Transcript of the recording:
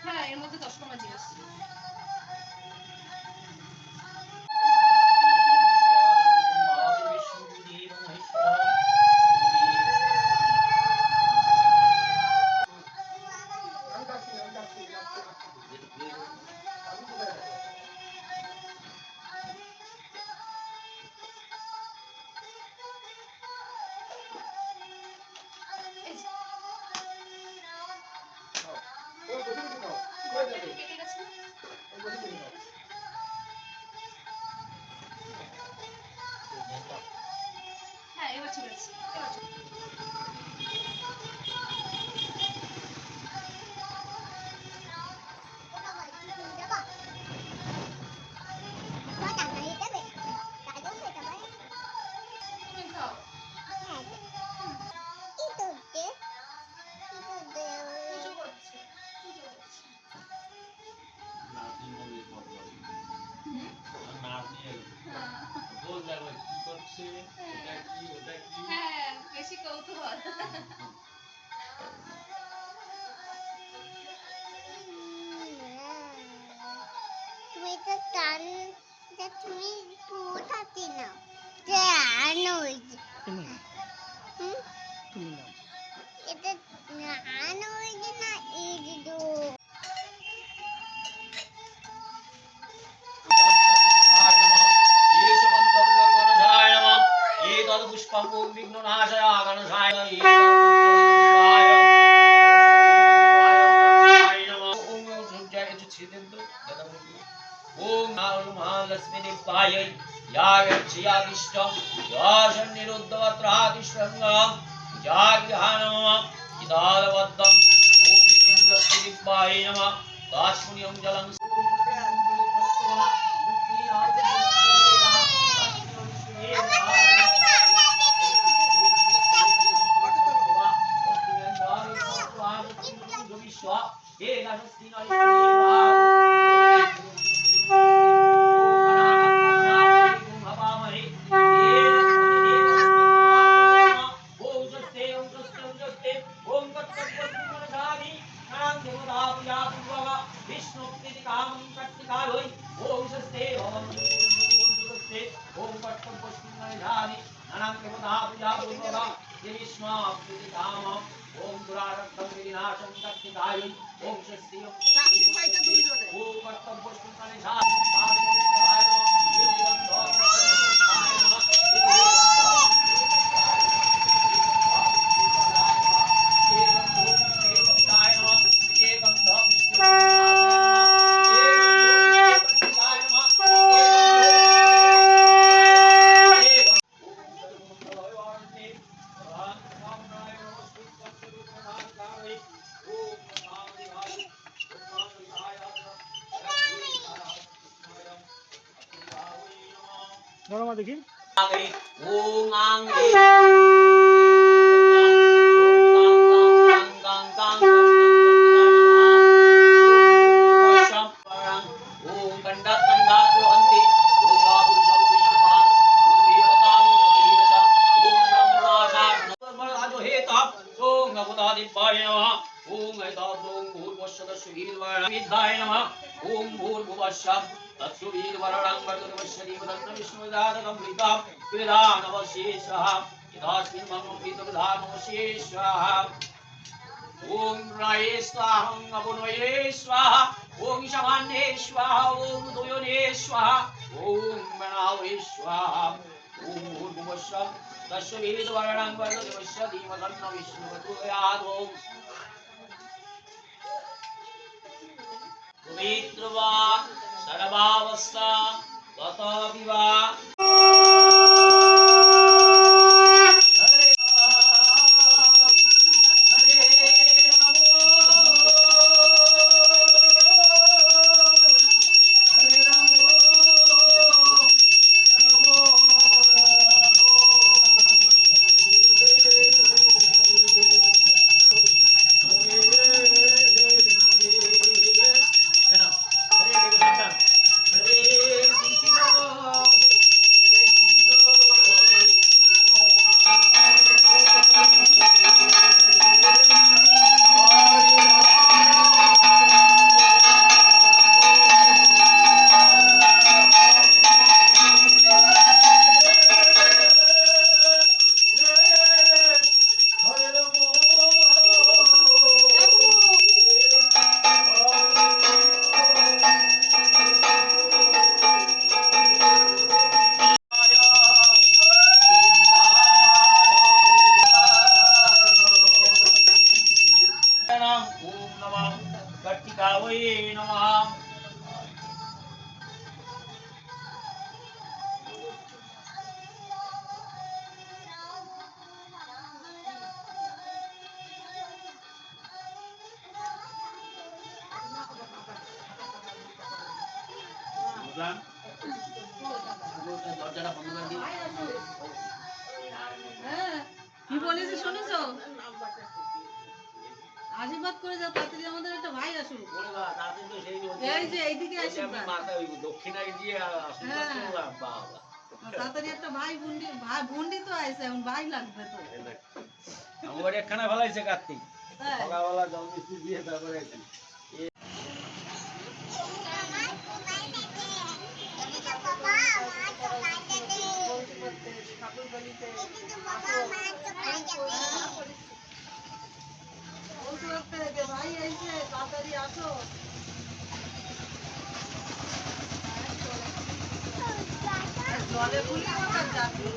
হ্যাঁ এর মধ্যে 10 কমা জিনিস হ্যাঁ এবার ঠিক আছে হ্যাঁ বেশি কৌতূহল তুমি তো টান তুমি পুটাতে না জানো তুমি না এটা জানো না এই দিদু পুষ্পং বিঘ্ননাশায় গণেশায় ओम नाम महालक्ष्मी निपाय यागक्षयादिष्टम याशन निरुद्धवत्रादिष्टंगम जाग्रहानम इदालवद्दम ओम सिंहलक्ष्मी निपाय नमः दाशमुनियं जलं ओम दुरारक्तम विनाशम कर्तिकाय ओम स्वस्ति ओम कर्तव्य पुष्पकानि ধরো দেখি ओम आंग ओम भूर्भुवस्सुः तत्सुवीर्वरणं वर्तते विष्णुदातकमृतं विधानवशेषः यदास्मिन् ममोपितविधानवशेषः ओम राये स्वाहा ओम अपुनये स्वाहा ओम ईशान्ये स्वाहा ओम द्वयोने स्वाहा ओम मनावे स्वाहा ओम भूर्भुवस्सुः तत्सुवीर्वरणं वर्तते विष्णुदातकमृतं पवित्रवा सर्वावस्था गतविवा দরজাটা বন্ধ করে দিই। হ্যাঁ কি বলেছে শুনেছো? আশীর্বাদ করে যাও তাড়াতাড়ি আমাদের একটা ভাই আসুক। ওরে বাবা, তাড়াতাড়ি তো সেই বলছে। এই যে এইদিকে ওই যে আমি আশীর্বাদ। মাথায় ওই দক্ষিণায় দিয়ে আশীর্বাদ হ্যাঁ। করলাম, বাবা। তাড়াতাড়ি একটা ভাই বুন্ডি তো আইছে এখন ভাই লাগবে তো। আমার একখানা ফেলাইছে কার্তিক। তাই? সকালবেলা জল মিষ্টি দিয়ে তারপরে একটু। এদিকে বাবা মা তো কাটে ঠাকুর বাড়িতে এদিকে বাবা মা তো কাটে বলতে পারতে যে ভাই আইছে তাড়াতাড়ি আসো। জলে ফুলিয়ে যাবে